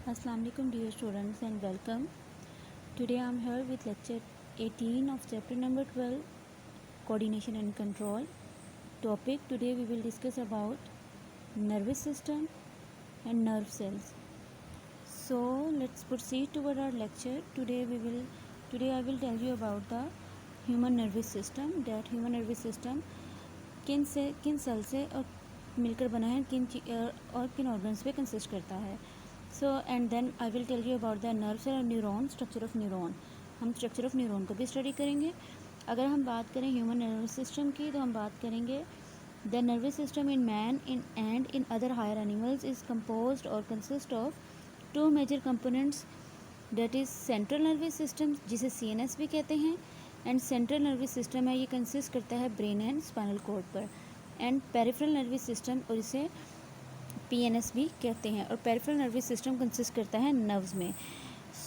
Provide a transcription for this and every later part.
Assalamu alaikum dear students and welcome. Today I am here with lecture 18 of chapter number 12 coordination and control. Topic today we will discuss about nervous system and nerve cells. So let's proceed toward our lecture. Today I will tell you about the human nervous system. That human nervous system किन cell से और मिलकर बना है, किन organs पे consist करता है. So and then I will tell you about the nerve cell और न्यूरॉन, स्ट्रक्चर ऑफ न्यूरॉन. हम स्ट्रक्चर ऑफ न्यूरॉन को भी स्टडी करेंगे. अगर हम बात करें ह्यूमन नर्वस सिस्टम की तो हम बात करेंगे the nervous system in man and in other higher animals is composed और consist of two major components. That is central nervous system, जिसे CNS भी कहते हैं, एंड सेंट्रल नर्वस सिस्टम है, ये कंसिस्ट करता है ब्रेन एंड स्पाइनल कॉर्ड पर. एंड पेरिफेरल नर्वस सिस्टम, और इसे PNS भी कहते हैं, और पेरिफेरल नर्वस सिस्टम कंसिस्ट करता है नर्व्स में.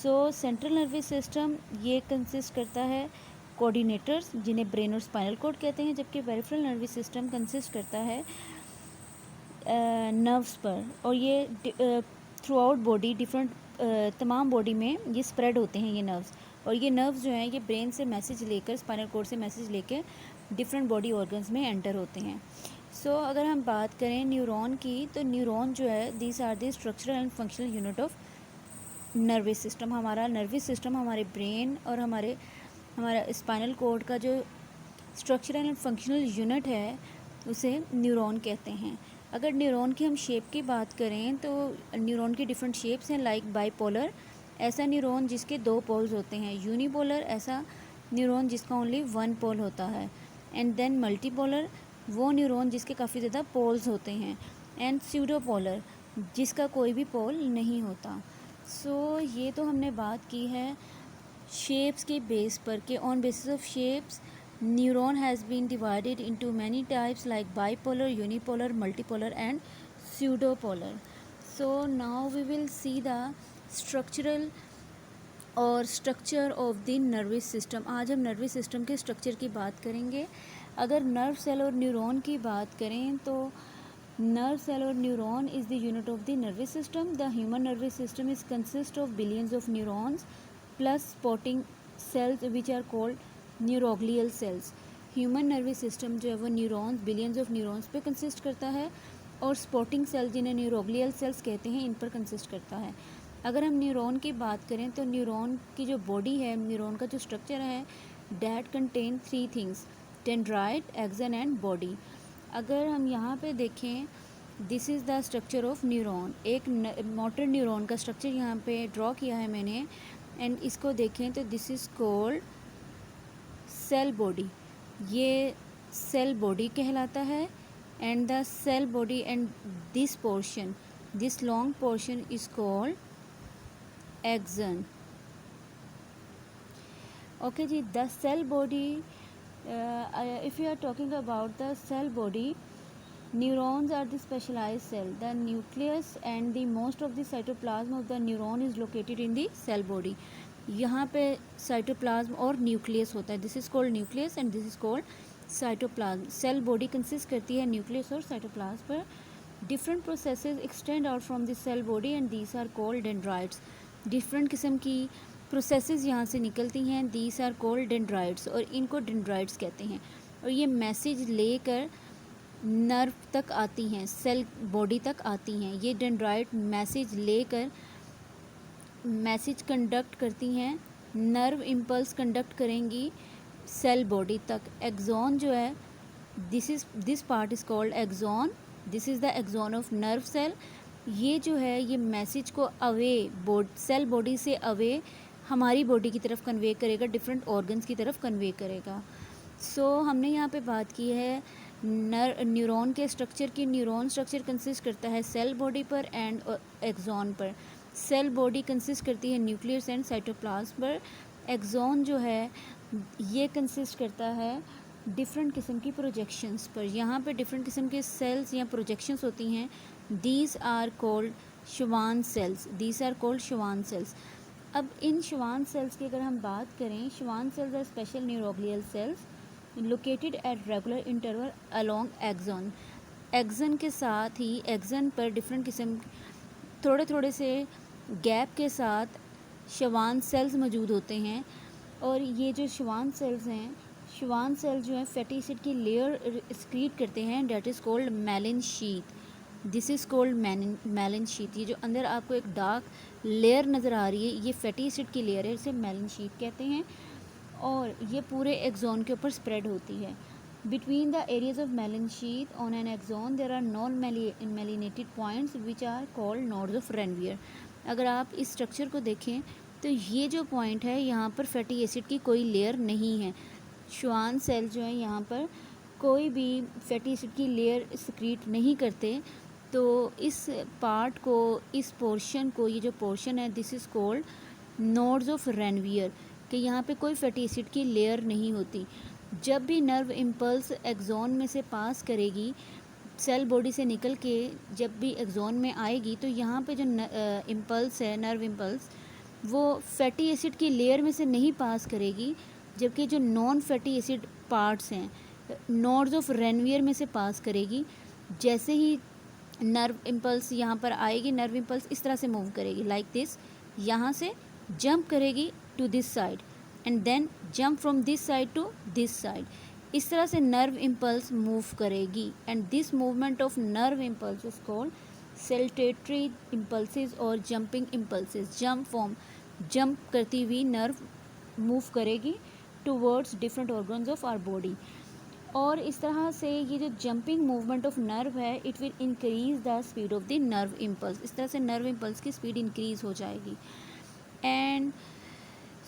सो सेंट्रल नर्वस सिस्टम ये कंसिस्ट करता है कोऑर्डिनेटर्स, जिन्हें ब्रेन और स्पाइनल कॉर्ड कहते हैं, जबकि पेरिफेरल नर्वस सिस्टम कंसिस्ट करता है नर्व्स पर. और ये थ्रू आउट बॉडी डिफरेंट तमाम बॉडी में ये स्प्रेड होते हैं ये नर्व्स. और ये नर्व्स जो हैं ये ब्रेन से मैसेज लेकर, स्पाइनल कॉर्ड से मैसेज लेकर डिफरेंट बॉडी ऑर्गन्स में एंटर होते हैं. सो अगर हम बात करें न्यूरॉन की, तो न्यूरॉन जो है these are the structural and functional unit of nervous system. हमारा नर्वस सिस्टम, हमारे ब्रेन और हमारा स्पाइनल कॉर्ड का जो स्ट्रक्चरल एंड फंक्शनल यूनिट है उसे न्यूरॉन कहते हैं. अगर न्यूरॉन की हम शेप की बात करें तो न्यूरॉन की डिफरेंट शेप्स हैं, लाइक बाईपोलर, ऐसा न्यूरॉन जिसके दो पोल्स होते हैं. यूनिपोलर, ऐसा न्यूरॉन जिसका ओनली वन पोल होता है. एंड देन मल्टीपोलर, वो न्यूरॉन जिसके काफ़ी ज़्यादा पोल्स होते हैं. एंड स्यूडोपोलर, जिसका कोई भी पोल नहीं होता. सो ये तो हमने बात की है शेप्स के बेस पर, के on basis of shapes neuron has been divided into many types like bipolar, unipolar, multipolar and pseudopolar. So now we will see the structural और structure of the nervous system. आज हम nervous system के structure की बात करेंगे. अगर nerve cell और neuron की बात करें तो नर्व सेल और neuron is the unit of the nervous system. The human nervous system is consist of billions of neurons plus spotting cells which are called neuroglial cells. Human nervous system जो है वो neurons, billions of neurons पे consist करता है, और spotting cell जिन्हें neuroglial cells कहते हैं इन पर कंसिस्ट करता है. अगर हम न्यूरॉन की बात करें तो न्यूरॉन की जो बॉडी है, न्यूरॉन का जो स्ट्रक्चर है, that contain three things: dendrite, action and body. अगर हम यहाँ पे देखें, this is the structure of neuron. एक मोटर न्यूरॉन का स्ट्रक्चर यहाँ पे ड्रॉ किया है मैंने, एंड इसको देखें तो this is called cell body. ये सेल बॉडी कहलाता है. And the cell body and this portion, this long portion is called axon. Okay जी, the cell body, if you are talking about the cell body, neurons are the specialized cell. The nucleus and the most of the cytoplasm of the neuron is located in the cell body. यहाँ पे cytoplasm और nucleus होता है. This is called nucleus and this is called cytoplasm. Cell body consist करती है nucleus और cytoplasm पर. Different processes extend out from the cell body and these are called dendrites. Different किस्म की प्रोसेसेस यहाँ से निकलती हैं, दीज आर कॉल्ड डेंड्राइट्स, और इनको डेंड्राइट्स कहते हैं. और ये मैसेज लेकर नर्व तक आती हैं, सेल बॉडी तक आती हैं. ये डेंड्राइट मैसेज लेकर मैसेज कंडक्ट करती हैं, नर्व इम्पल्स कंडक्ट करेंगी सेल बॉडी तक. एक्सॉन जो है, this part is called axon. This is the axon of nerve cell. ये जो है ये मैसेज को अवे सेल बॉडी से अवे हमारी बॉडी की तरफ कन्वे करेगा, डिफरेंट ऑर्गन्स की तरफ कन्वे करेगा. सो हमने यहाँ पे बात की है न्यूरॉन के स्ट्रक्चर की. न्यूरॉन स्ट्रक्चर कंसिस्ट करता है सेल बॉडी पर एंड एक्सॉन पर. सेल बॉडी कंसिस्ट करती है न्यूक्लियस एंड साइटोप्लाज्म पर. एक्सॉन जो है ये कंसिस्ट करता है डिफरेंट किस्म की प्रोजेक्शंस पर. यहाँ पे डिफरेंट किस्म के सेल्स या प्रोजेक्शंस होती हैं. These are called Schwann cells. These are called Schwann cells. अब इन श्वान सेल्स की अगर हम बात करें, Schwann cells are special neuroglial cells located at regular interval along axon. Axon के साथ ही एक्सन पर डिफरेंट किस्म थोड़े थोड़े से गैप के साथ श्वान सेल्स मौजूद होते हैं, और ये जो श्वान सेल्स हैं, श्वान सेल जो है फैटी एसिड की लेयर एक्सक्रीट करते हैं, that is called myelin sheath. This is called myelin sheath. ये जो अंदर आपको एक डार्क लेयर नज़र आ रही है, ये फैटी एसिड की लेयर है, इसे मेलिन शीथ कहते हैं, और ये पूरे एक्सॉन के ऊपर स्प्रेड होती है। Between the areas of myelin sheath on an axon there are non myelinated points which are called nodes of Ranvier. अगर आप इस स्ट्रक्चर को देखें तो ये जो पॉइंट है, यहाँ पर फैटी एसिड की कोई लेयर नहीं है। श्वान सेल जो है यहाँ पर कोई भी फैटी एसिड की लेयर सिक्रीट नहीं करते, तो इस पार्ट को, इस पोर्शन को, ये जो पोर्शन है, this is cold nodes of Ranvier, कि यहाँ पे कोई फैटी एसिड की लेयर नहीं होती। जब भी नर्व इम्पल्स एक्सॉन में से पास करेगी, सेल बॉडी से निकल के जब भी एक्सॉन में आएगी, तो यहाँ पे जो इम्पल्स है, नर्व इम्पल्स, वो फैटी एसिड की लेयर में से नहीं पास करेगी, जबकि जो नॉन फैटी एसिड पार्ट्स हैं, नोड्स ऑफ रेनवियर में से पास करेगी। जैसे ही नर्व इम्पल्स यहाँ पर आएगी, नर्व इम्पल्स इस तरह से मूव करेगी, लाइक दिस, यहाँ से जंप करेगी to this side and then jump from this side to this side. इस तरह से नर्व इम्पल्स मूव करेगी, and this movement of nerve impulse is called saltatory impulses और जंपिंग इम्पल्सेस। जंप करती हुई नर्व मूव करेगी towards different organs of our body, और इस तरह से ये जो जंपिंग मूवमेंट ऑफ नर्व है, it will increase the speed of the nerve impulse. इस तरह से नर्व इम्पल्स की स्पीड इंक्रीज हो जाएगी। And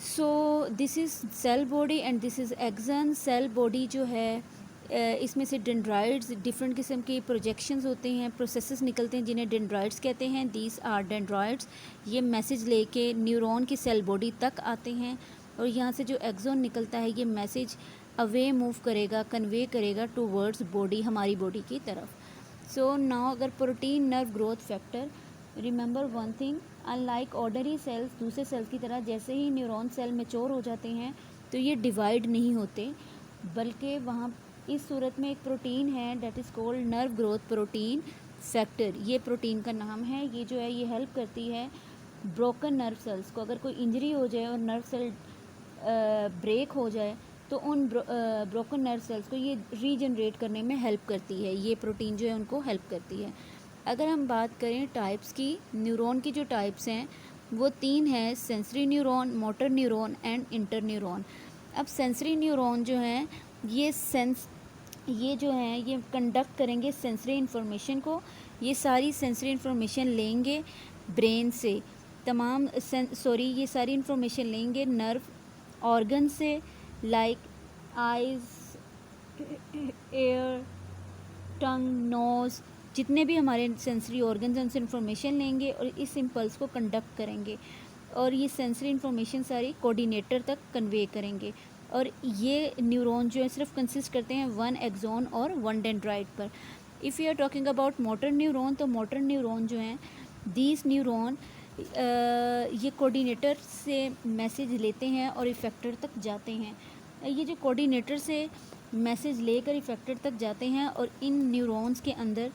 so this is cell body and this is axon. Cell body जो है, इसमें से डेंड्राइड्स, डिफरेंट किस्म के प्रोजेक्शंस होते हैं, प्रोसेसेस निकलते हैं, जिन्हें डेंड्राइड्स कहते हैं। These are dendrites. ये मैसेज लेके न्यूरॉन की सेल बॉडी तक आते हैं, और यहाँ से जो एक्सॉन निकलता है, ये मैसेज अवे मूव करेगा, कन्वे करेगा टूवर्ड्स बॉडी, हमारी बॉडी की तरफ। सो नाउ अगर protein nerve growth factor, remember one thing, unlike ordinary cells, दूसरे सेल्स की तरह जैसे ही न्यूरॉन सेल मैच्योर हो जाते हैं तो ये डिवाइड नहीं होते, बल्कि वहाँ इस सूरत में एक प्रोटीन है, that is cold nerve growth protein factor. ये प्रोटीन का नाम है। ये जो है, ये हेल्प करती है ब्रोकन नर्व सेल्स को। अगर कोई इंजरी हो जाए और नर्व सेल ब्रेक हो जाए, तो उन ब्रोकन नर्व सेल्स को ये रीजनरेट करने में हेल्प करती है। ये प्रोटीन जो है उनको हेल्प करती है। अगर हम बात करें टाइप्स की, न्यूरॉन की जो टाइप्स हैं वो 3 हैं, sensory neuron, motor neuron and inter neuron. अब सेंसरी न्यूरॉन जो हैं, ये जो हैं ये कंडक्ट करेंगे सेंसरी इन्फॉर्मेशन को। ये सारी सेंसरी इन्फॉर्मेशन लेंगे ब्रेन से, ये सारी इन्फॉर्मेशन लेंगे नर्व ऑर्गन से, लाइक आइज़, एयर, टंग, नोज़, जितने भी हमारे सेंसरी ऑर्गन्स हैं उनसे इन्फॉर्मेशन लेंगे और इस इम्पल्स को कंडक्ट करेंगे, और ये सेंसरी इन्फॉर्मेशन सारी कोऑर्डिनेटर तक कन्वे करेंगे। और ये न्यूरॉन जो है सिर्फ कंसिस्ट करते हैं 1 एक्सॉन और 1 डेंड्राइट पर। If you are talking about motor neuron, तो मोटर न्यूरॉन जो हैं, दीज न्यूरॉन ये कोऑर्डिनेटर से मैसेज लेते हैं और इफेक्टर तक जाते हैं। ये जो कोऑर्डिनेटर से मैसेज लेकर इफेक्टर तक जाते हैं, और इन न्यूरॉन्स के अंदर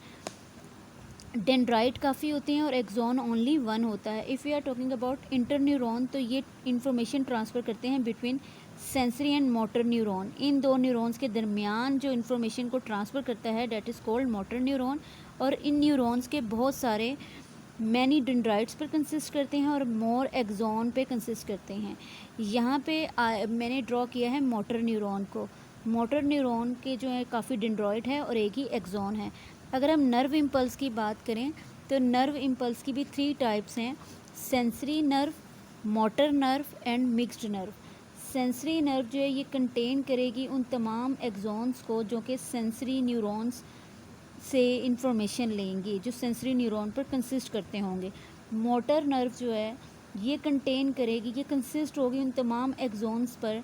डेंड्राइट काफ़ी होते हैं और एक्सॉन ओनली 1 होता है। If you are talking about inter neuron, तो ये इंफॉर्मेशन ट्रांसफ़र करते हैं between sensory and motor neuron. इन 2 न्यूरॉन्स के दरमियान जो इन्फॉर्मेशन को ट्रांसफ़र करता है, that is called motor neuron. और इन न्यूरॉन्स के बहुत सारे मैनी डेंड्राइट्स पर कंसिस्ट करते हैं और मोर एक्सॉन पे कंसिस्ट करते हैं। यहाँ पे मैंने ड्रॉ किया है मोटर न्यूरॉन को। मोटर न्यूरॉन के जो है काफ़ी डेंड्राइट है और एक ही एक्सॉन है। अगर हम नर्व इम्पल्स की बात करें, तो नर्व इम्पल्स की भी 3 टाइप्स हैं, sensory nerve, motor nerve and mixed nerve. Sensory nerve जो है ये कंटेन करेगी उन तमाम एक्सॉन्स को जो कि सेंसरी न्यूरॉन्स से इंफॉर्मेशन लेंगे, जो सेंसरी न्यूरॉन पर कंसिस्ट करते होंगे। मोटर नर्व जो है ये कंटेन करेगी, ये कंसिस्ट होगी उन तमाम एक्सॉन्स पर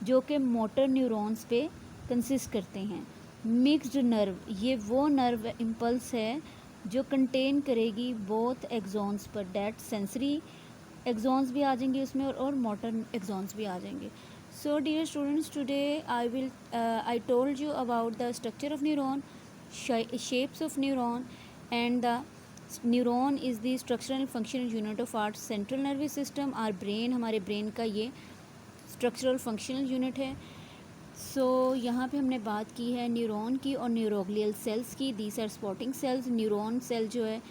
जो कि मोटर न्यूरॉन्स पे कंसिस्ट करते हैं। मिक्स्ड नर्व, ये वो नर्व इम्पल्स है जो कंटेन करेगी बोथ एक्सॉन्स पर, डैट सेंसरी एक्सॉन्स भी आ जाएंगे उसमें और मोटर एक्सॉन्स भी आ जाएंगे। So dear students, today I told you about the structure of neuron, shapes of neuron and the neuron is the structural and functional unit of our central nervous system. Our brain, हमारे brain का ये structural functional unit है। यहाँ पे हमने बात की है न्यूरॉन की और न्यूरोग्लियल सेल्स की। These are supporting cells. Neuron cell जो है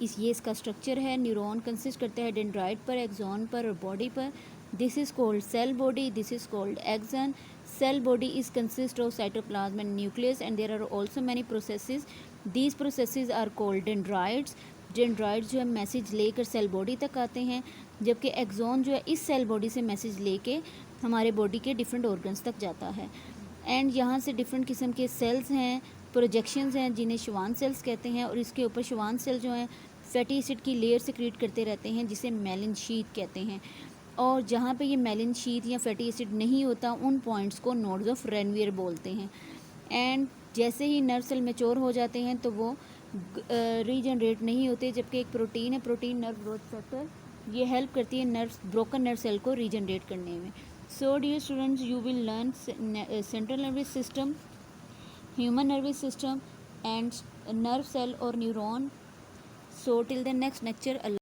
ये इसका स्ट्रक्चर है। न्यूरॉन कंसिस्ट करता है डेंड्राइट पर, एक्सॉन पर और बॉडी पर। This is called cell body, this is called axon. Cell body is consist of cytoplasm and nucleus and there are also many processes. These processes are called dendrites. Dendrites जो है message लेकर cell body तक आते हैं, जबकि axon जो है इस सेल बॉडी से मैसेज लेके हमारे बॉडी के डिफरेंट ऑर्गन्स तक जाता है। एंड यहाँ से डिफरेंट किस्म के सेल्स हैं, प्रोजेक्शंस हैं, जिन्हें श्वान सेल्स कहते हैं। और इसके ऊपर श्वान सेल जो हैं फैटी एसिड की लेयर सिक्रीट करते रहते हैं, जिसे मेलिन शीथ कहते हैं। और जहाँ पे ये मेलिन शीथ या फैटी एसिड नहीं होता, उन पॉइंट्स को नोड्स ऑफ रेनवियर बोलते हैं। एंड जैसे ही नर्व सेल मैच्योर हो जाते हैं तो वो रीजनरेट नहीं होते, जबकि एक प्रोटीन है, प्रोटीन नर्व ग्रोथ फैक्टर, ये हेल्प करती है ब्रोकन नर्व सेल को रीजनरेट करने में। So dear students, you will learn central nervous system, human nervous system and nerve cell or neuron. So till the next lecture.